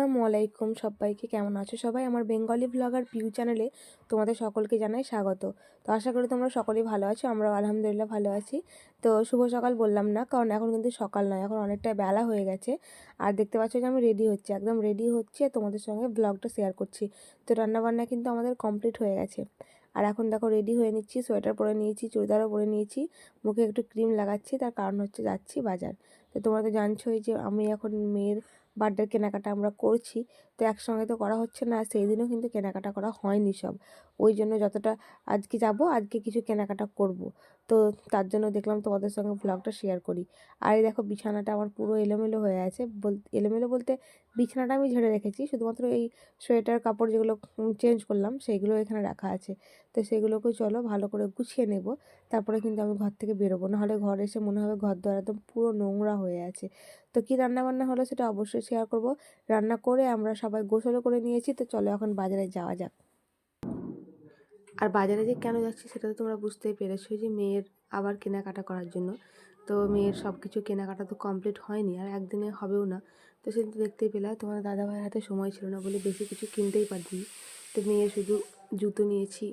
আসসালামু আলাইকুম সবাইকে, কেমন আছো সবাই? আমার বেঙ্গলি ব্লগার পিউ চ্যানেলে তোমাদের সকলকে জানাই স্বাগত। তো আশা করি তোমরা সকলেই ভালো আছো, আমরাও আলহামদুলিল্লাহ ভালো আছি। তো শুভ সকাল বললাম না, কারণ এখন কিন্তু সকাল নয়, এখন অনেকটা বেলা হয়ে গেছে। আর দেখতে পাচ্ছ যে আমি রেডি হচ্ছি, একদম রেডি হচ্ছে, তোমাদের সঙ্গে ব্লগটা শেয়ার করছি। তো রান্নাবান্না কিন্তু আমাদের কমপ্লিট হয়ে গেছে। আর এখন দেখো রেডি হয়ে নিচ্ছি, সোয়েটার পরে নিয়েছি, চুড়িদারও পরে নিয়েছি, মুখে একটু ক্রিম লাগাচ্ছি, তার কারণ হচ্ছে যাচ্ছি বাজার। তো তোমরা তো জানছোই যে আমি এখন মেয়ের বার্থডের কেনাকাটা আমরা করছি। তো একসঙ্গে তো করা হচ্ছে না, সেই দিনও কিন্তু কেনাকাটা করা হয়নি সব। ওই জন্য যতটা আজকে যাব, আজকে কিছু কেনাকাটা করব। তো তার জন্য দেখলাম তোমাদের সঙ্গে ব্লগটা শেয়ার করি। আর এই দেখো বিছানাটা আমার পুরো এলোমেলো হয়ে আছে, এলোমেলো বলতে বিছানাটা আমি ঝেড়ে রেখেছি, শুধুমাত্র এই সোয়েটার কাপড় যেগুলো চেঞ্জ করলাম সেইগুলো এখানে রাখা আছে। তো সেগুলোকেও চলো ভালো করে গুছিয়ে নেব, তারপরে কিন্তু আমি ঘর থেকে বেরোবো, নাহলে ঘর এসে মনে হবে ঘর দ্বার একদম পুরো নোংরা হয়ে আছে। তো কী রান্নাবান্না হলো সেটা অবশ্যই শেয়ার করব। রান্না করে আমরা সবাই গোসলও করে নিয়েছি। তো চলো এখন বাজারে যাওয়া যাক। আর বাজারে যে কেন যাচ্ছি সেটা তো তোমরা বুঝতেই পেরেছো, যে মেয়ের আবার কেনাকাটা করার জন্য। তো মেয়ের সব কিছু কেনাকাটা তো কমপ্লিট হয়নি, আর একদিনে হবেও না। তো সেদিন তো দেখতেই পেলে তোমার দাদাভাইয়ের হাতে সময় ছিল না বলে বেশি কিছু কিনতেই পারিনি। তো মেয়ের শুধু জুতো নিয়েছি,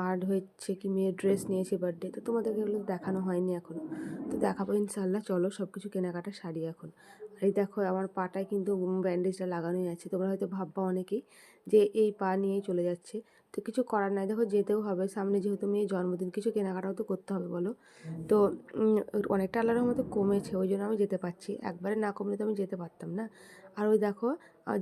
আর হচ্ছে কি মেয়ের ড্রেস নিয়েছি বার্থডে। তো তোমাদেরকে এগুলো দেখানো হয়নি এখনও, তো দেখাবো ইনশাল্লাহ। চলো সব কিছু কেনাকাটা সারি এখন। আর এই দেখো আমার পাটায় কিন্তু ব্যান্ডেজটা লাগানোই আছে। তোমরা হয়তো ভাববা অনেকেই যে এই পা নিয়েই চলে যাচ্ছে, তো কিছু করার নাই, দেখো যেতেও হবে সামনে, যেহেতু মেয়ের জন্মদিন, কিছু কেনাকাটাও তো করতে হবে বলো। তো অনেকটা আল্লাহর মতো কমেছে, ওই জন্য আমি যেতে পারছি, একবারে না কমলে তো আমি যেতে পারতাম না। আর ওই দেখো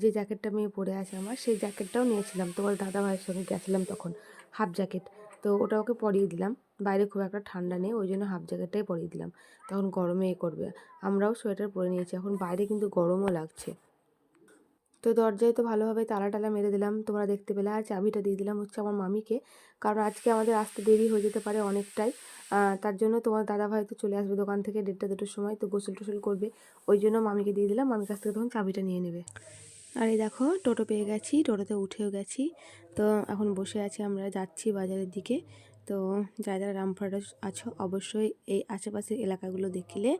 যে জ্যাকেটটা মেয়ে পরে আছে আমার, সেই জ্যাকেটটাও নিয়েছিলাম, তোমার দাদা ভাইয়ের সঙ্গে গেছিলাম তখন, হাফ জ্যাকেট। তো ওটা ওকে পরিয়ে দিলাম, বাইরে খুব একটা ঠান্ডা নেই, ওই জন্য হাফ জ্যাকেটটাই পরিয়ে দিলাম, তখন গরমে করবে। আমরাও সোয়েটার পরে নিয়েছি, এখন বাইরে কিন্তু গরমও লাগছে। তো দরজায় তো ভালোভাবে তালা টালা মেরে দিলাম, তোমরা দেখতে পেলে। আর চাবিটা দিয়ে দিলাম হচ্ছে আমার মামিকে, কারণ আজকে আমাদের আসতে দেরি হয়ে যেতে পারে অনেকটাই। তার জন্য তোমার দাদাভাই তো চলে আসবে দোকান থেকে 1:30-2টোর সময়, তো গোসল টোসল করবে, ওই জন্য মামিকে দিয়ে দিলাম, মামির কাছ থেকে তখন চাবিটা নিয়ে নেবে। আর এই দেখো টোটো পেয়ে গেছি, টোটোতে উঠেও গেছি। তো এখন বসে আছি, আমরা যাচ্ছি বাজারের দিকে। তো যারা যারা রামপুরহাটে আছো অবশ্যই এই আশেপাশের এলাকাগুলো দেখলে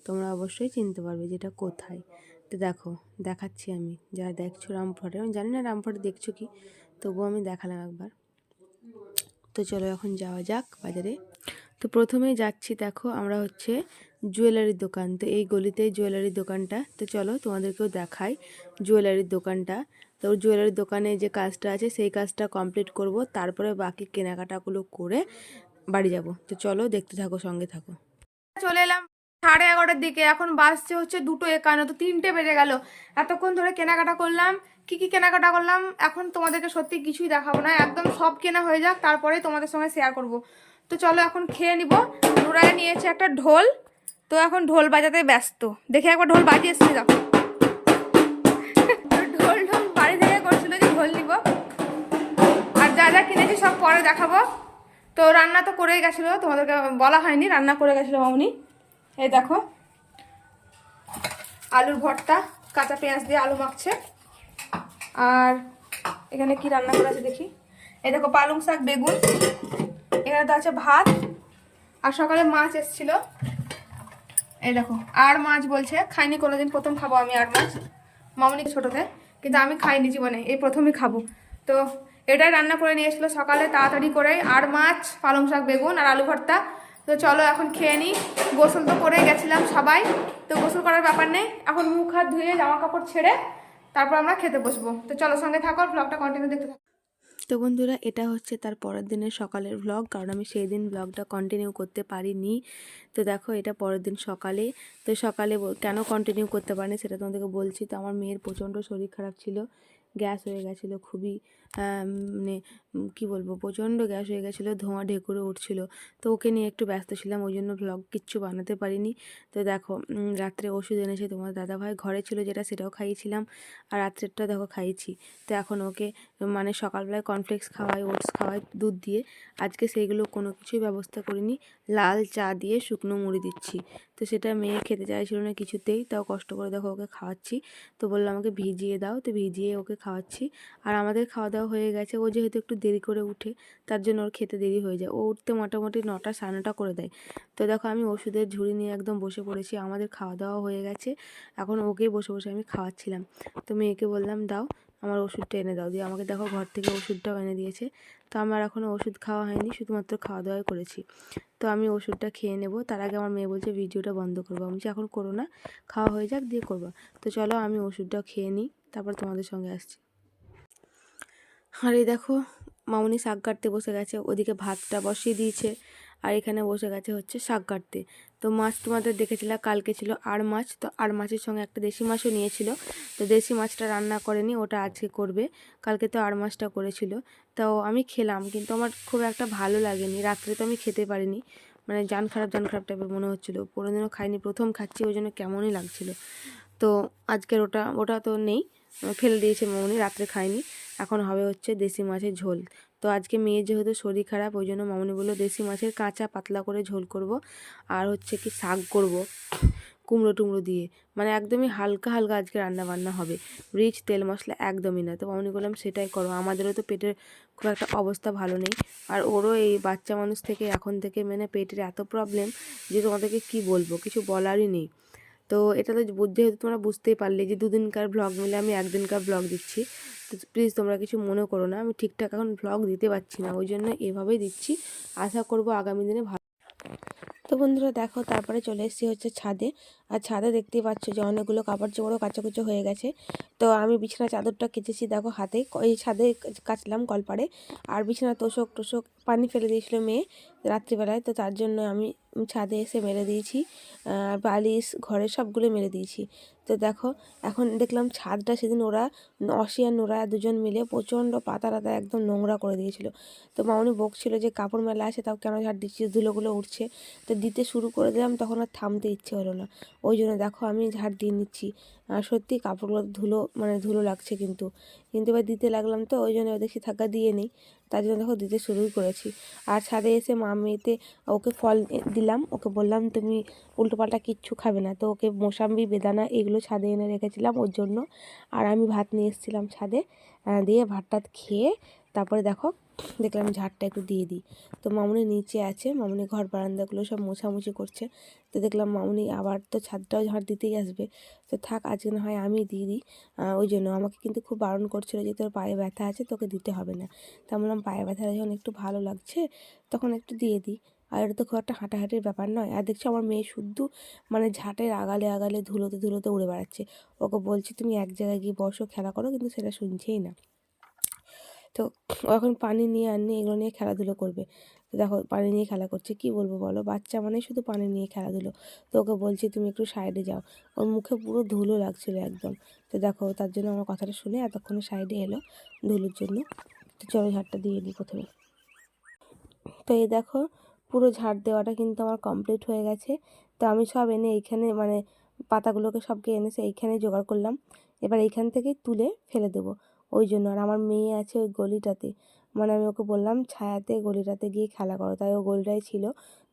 তোমরা অবশ্যই চিনতে পারবে যেটা কোথায়। তো দেখো দেখাচ্ছি আমি, যারা দেখছো রামপুরহাটে, আমি জানি না রামপুরহাটে দেখছো কি, তবুও আমি দেখালাম একবার। তো চলো এখন যাওয়া যাক বাজারে। তো প্রথমেই যাচ্ছি, দেখো আমরা হচ্ছে জুয়েলারির দোকান, তো এই গলিতেই জুয়েলারির দোকানটা। তো চলো তোমাদেরকেও দেখাই জুয়েলারির দোকানটা। তো জুয়েলারির দোকানে যে কাজটা আছে সেই কাজটা কমপ্লিট করব, তারপরে বাকি কেনাকাটাগুলো করে বাড়ি যাব। তো চলো দেখতে থাকো, সঙ্গে থাকো। চলে এলাম 11:30টার দিকে, এখন বাসছে হচ্ছে 2:51, তো 3টে বেজে গেল। এতক্ষণ ধরে কেনাকাটা করলাম, কি কি কেনাকাটা করলাম এখন তোমাদেরকে সত্যি কিছুই দেখাবো না, একদম সব কেনা হয়ে যাক তারপরে তোমাদের সঙ্গে শেয়ার করব। তো চলো এখন খেয়ে নিব। নুরায় নিয়েছে একটা ঢোল, তো এখন ঢোল বাজাতে ব্যস্ত। দেখে একবার ঢোল বাজিয়ে এসছি, দেখো ঢোল ঢোল বাড়ি থেকে করছিল যে ঢোল নিব। আর যা যা কিনেছি সব পরে দেখাবো। তো রান্না তো করেই গেছিলো, তোমাদেরকে বলা হয়নি, রান্না করে গেছিলো মামনি। এই দেখো আলুর ভর্তা, কাঁচা পেঁয়াজ দিয়ে আলু মাখছে। আর এখানে কি রান্না করা আছে দেখি, এই দেখো পালং শাক, বেগুন, এখানে তো আছে ভাত। আর সকালে মাছ এসছিল, এই দেখো। আর মাছ বলছে, খাইনি কোনোদিন, প্রথম খাবো আমি আর মাছ, মামনি ছোটোতে, কিন্তু আমি খাইনি জীবনে, এই প্রথমই খাবো। তো এটাই রান্না করে নিয়ে এসেছিলো সকালে তাড়াতাড়ি করে, আর মাছ, পালং শাক, বেগুন আর আলু ভর্তা। তো চলো এখন খেয়ে নিই। গোসল তো করেই গেছিলাম সবাই, তো গোসল করার ব্যাপার নেই, এখন মুখ হাত ধুয়ে জামা কাপড় ছেড়ে তারপর আমরা খেতে বসবো। তো চলো সঙ্গে থাকো, ব্লগটা কন্টিনিউ দেখতে থাকো। তো বন্ধুরা এটা হচ্ছে তার পরের দিনের সকালের ব্লগ, কারণ আমি সেই দিন ব্লগটা কন্টিনিউ করতে পারিনি। তো দেখো এটা পরের দিন সকালে। তো সকালে কেন কন্টিনিউ করতে পারিনি সেটা তোমাদেরকে বলছি। তো আমার মেয়ের প্রচণ্ড শরীর খারাপ ছিল, গ্যাস হয়ে গেছিলো খুবই, মানে কী বলবো, প্রচণ্ড গ্যাস হয়ে গেছিলো, ধোঁয়া ঢেকুরে উঠছিল। তো ওকে নিয়ে একটু ব্যস্ত ছিলাম, ওই জন্য ব্লগ কিচ্ছু বানাতে পারিনি। তো দেখো রাত্রে ওষুধ এনেছে তোমার দাদাভাই, ঘরে ছিল যেটা সেটাও খাইয়েছিলাম, আর রাত্রেরটা দেখো খাইয়েছি। তো এখন ওকে মানে সকালবেলায় কর্নফ্লেক্স খাওয়াই, ওটস খাওয়াই দুধ দিয়ে, আজকে সেইগুলো কোনো কিছুই ব্যবস্থা করিনি, লাল চা দিয়ে শুকনো মুড়ি দিচ্ছি। তো সেটা মেয়ে খেতে চাইছিল না কিছুতেই, তাও কষ্ট করে দেখো ওকে খাওয়াচ্ছি। তো বললাম আমাকে ভিজিয়ে দাও, তো ভিজিয়ে ওকে খাওয়াচ্ছি। আর আমাদের খাওয়া দাওয়া হয়ে গেছে। ও যেহেতু একটু দেরি করে উঠে, তার জন্য ওর খেতে দেরি হয়ে যায়। ও উঠতে মোটামুটি 9টা 9:30 করে দেয়। তো দেখো আমি ওষুধের ঝুড়ি নিয়ে একদম বসে পড়েছি। আমাদের খাওয়া দাওয়া হয়ে গেছে, এখন ওকেই বসে বসে আমি খাওয়াচ্ছিলাম। তো মেয়েকে বললাম দাও আমার ওষুধটা এনে দাও, দিয়ে আমাকে দেখো ঘর থেকে ওষুধটাও এনে দিয়েছে। তো আমার এখনও ওষুধ খাওয়া হয়নি, শুধুমাত্র খাওয়া দাওয়াই করেছি। তো আমি ওষুধটা খেয়ে নেব, তার আগে আমার মেয়ে বলছে ভিডিওটা বন্ধ করবো। আমি বলছি এখন করো না, খাওয়া হয়ে যাক দিয়ে করবো। তো চলো আমি ওষুধটা খেয়ে নিই, তারপর তোমাদের সঙ্গে আসছি। আর এই দেখো মামুনি শাক কাটতে বসে গেছে, ওদিকে ভাতটা বসিয়ে দিয়েছে আর এখানে বসে গেছে হচ্ছে শাক কাটতে। তো মাছ তোমাদের দেখেছিলাম কালকে ছিল আর মাছ, তো আর মাছের সঙ্গে একটা দেশি মাছও নিয়েছিল। তো দেশি মাছটা রান্না করেনি, ওটা আজকে করবে। কালকে তো আর মাছটা করেছিল, তো আমি খেলাম, কিন্তু আমার খুব একটা ভালো লাগেনি। রাত্রে তো আমি খেতে পারিনি, মানে জান খারাপ টাইপের মনে হচ্ছিলো। কোনোদিনও খাইনি, প্রথম খাচ্ছি, ওই জন্য কেমনই লাগছিলো। তো আজকের ওটা ওটা তো নেই, ফেলে দিয়েছে মামুনি, রাত্রে খায়নি। এখন হবে হচ্ছে দেশি মাছের ঝোল। তো আজকে মেয়ের যেহেতু শরীর খারাপ, ওই জন্য মামুনি বললো দেশি মাছের কাঁচা পাতলা করে ঝোল করব, আর হচ্ছে কি শাক করব কুমড়ো টুমড়ো দিয়ে, মানে একদমই হালকা হালকা আজকে রান্না বান্না হবে, রিচ তেল মশলা একদমই না। তো মামুনি বললাম সেটাই করো, আমাদেরও তো পেটের খুব একটা অবস্থা ভালো নেই, আর ওরও এই বাচ্চা মানুষ থেকে এখন থেকে মানে পেটের এত প্রবলেম যে তোমাদেরকে কি বলবো, কিছু বলারই নেই। তো এটা তো যেহেতু তোমরা বুঝতেই পারলে যে 2 দিনকার ব্লগ মিলে আমি 1 দিনকার ব্লগ দিচ্ছি। তো প্লিজ তোমরা কিছু মনে করো না, আমি ঠিকঠাক এখন ব্লগ দিতে পারছি না, ওই জন্য এভাবেই দিচ্ছি। আশা করব আগামী দিনে ভালো। তো বন্ধুরা দেখো তারপরে চলে এসেছি হচ্ছে ছাদে। আর ছাদে দেখতেই পাচ্ছ যে অনেকগুলো কাপড় চোপড়ও কাচাকুচো হয়ে গেছে। তো আমি বিছানা চাদরটা কেচেছি দেখো হাতে, এই ছাদে কাচলাম কলপাড়ে। আর বিছানা তোষক টোষক পানি ফেলে দিয়েছিল মেয়ে রাত্রিবেলায়, তো তার জন্য আমি ছাদে এসে মেরে দিয়েছি। বালিশ ঘরের সবগুলো মেরে দিয়েছি। তো দেখো এখন দেখলাম ছাদটা সেদিন ওরা অসি আর নোরা দুজন মিলে প্রচণ্ড পাতা টাতা একদম নোংরা করে দিয়েছিল। তো মামনি বকছিল যে কাপড় মেলা আছে তাও কেন ঝাড় দিচ্ছিস, ধুলোগুলো উঠছে। তো দিতে শুরু করে দিলাম, তখন আর থামতে ইচ্ছে হলো না, ওই জন্য দেখো আমি ঝাড় দিয়ে নিচ্ছি। আর সত্যি কাপড়গুলো ধুলো মানে ধুলো লাগছে, কিন্তু এবার দিতে লাগলাম, তো ওই জন্য দেখি থাকা দিয়ে নিই, তার জন্য দেখো দিতে শুরুই করেছি। আর ছাদে এসে মেয়েতে ওকে ফল দিলাম, ওকে বললাম তুমি উল্টোপাল্টা কিচ্ছু খাবে না, তো ওকে মোসাম্বি বেদানা এগুলো ছাদে এনে রেখেছিলাম ওর জন্য। আর আমি ভাত নিয়ে এসেছিলাম ছাদে, দিয়ে ভাতটা খেয়ে তারপরে দেখো দেখলাম ঝাড়টা একটু দিয়ে দিই। তো মামুনি নিচে আছে, মামুনি ঘর বারান্দাগুলো সব মোছামুছি করছে। তো দেখলাম মামুনি আবার তো ছাদটাও ঝাড় দিতেই আসবে, তো থাক আজকে না হয় আমি দিয়ে দিই। ওই জন্য আমাকে কিন্তু খুব বারণ করছিল যে তোর পায়ে ব্যথা আছে তোকে দিতে হবে না। তা বললাম পায়ে ব্যথা যখন একটু ভালো লাগছে তখন একটু দিয়ে দিই, আর এটা তো খুব একটা হাঁটাহাঁটির ব্যাপার নয়। আর দেখছি আমার মেয়ে শুদ্ধ মানে ঝাঁটের আগালে আগালে ধুলোতে ধুলোতে উড়ে বেড়াচ্ছে। ওকে বলছি তুমি এক জায়গায় গিয়ে বসো খেলা করো, কিন্তু সেটা শুনছেই না। তো ও এখন পানি নিয়ে আননি এগুলো নিয়ে খেলাধুলো করবে। তো দেখো পানি নিয়ে খেলা করছে, কি বলবো বলো, বাচ্চা মানে শুধু পানি নিয়ে খেলাধুলো। তো ওকে বলছি তুমি একটু সাইডে যাও, ওর মুখে পুরো ধুলো লাগছিলো একদম। তো দেখো তার জন্য আমার কথাটা শুনে এতক্ষণে সাইডে এলো ধুলোর জন্য। তো চলো ঝাড়টা দিয়ে দিই প্রথমে। তো এই দেখো পুরো ঝাড় দেওয়াটা কিন্তু আমার কমপ্লিট হয়ে গেছে। তো আমি সব এনে এইখানে মানে পাতাগুলোকে সবকে এনেছে এইখানে জোগাড় করলাম, এবার এইখান থেকেই তুলে ফেলে দেবো, ওই জন্য। আর আমার মেয়ে আছে ওই গলিটাতে, মানে আমি ওকে বললাম ছায়াতে গলিটাতে গিয়ে খেলা করো, তাই ও গলিটাই ছিল।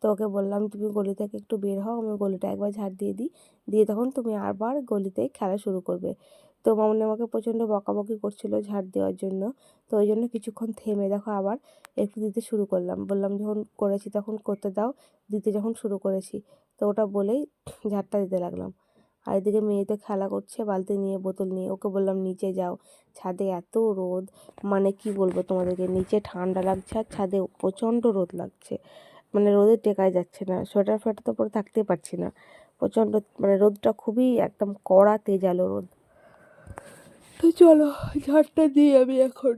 তো ওকে বললাম তুমি গলি থেকে একটু বের হও, আমি গলিটা একবার ঝাড় দিয়ে দিই, দিয়ে তখন তুমি আবার গলিতে খেলা শুরু করবে। তো মামনি আমাকে প্রচণ্ড বকাবকি করছিল ঝাড় দেওয়ার জন্য, তো ওই জন্য কিছুক্ষণ থেমে দেখো আবার একটু দিতে শুরু করলাম, বললাম যখন করেছি তখন করতে দাও, দিতে যখন শুরু করেছি। তো ওটা বলেই ঝাড়টা দিতে লাগলাম। আর এদিকে মেয়ে তো খেলা করছে বালতি নিয়ে বোতল নিয়ে, ওকে বললাম নিচে যাও, ছাদে এত রোদ, মানে কি বলবো তোমাদেরকে, নিচে ঠান্ডা লাগছে আর ছাদে প্রচণ্ড রোদ লাগছে, মানে রোদে টেকাই যাচ্ছে না, সোয়েটার ফোয়েটার তো পরে থাকতে পারছি না, প্রচণ্ড মানে রোদটা খুবই একদম কড়া তেজালো রোদ। তো চলো ঝাড়টা দিই আমি এখন।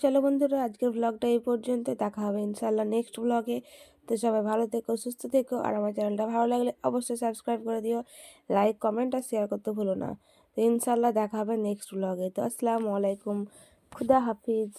চলো বন্ধুরা, আজকের ব্লগটা এই পর্যন্ত। দেখা হবে ইনশাল্লাহ নেক্সট ব্লগে। তো সবাই ভালো থেকো, সুস্থ থেকো, আর আমার চ্যানেলটা ভালো লাগলে অবশ্যই সাবস্ক্রাইব করে দিও, লাইক কমেন্ট আর শেয়ার করতে ভুলো না। তো ইনশাল্লাহ দেখা হবে নেক্সট ব্লগে। তো আসসালামু আলাইকুম, খুদা হাফিজ।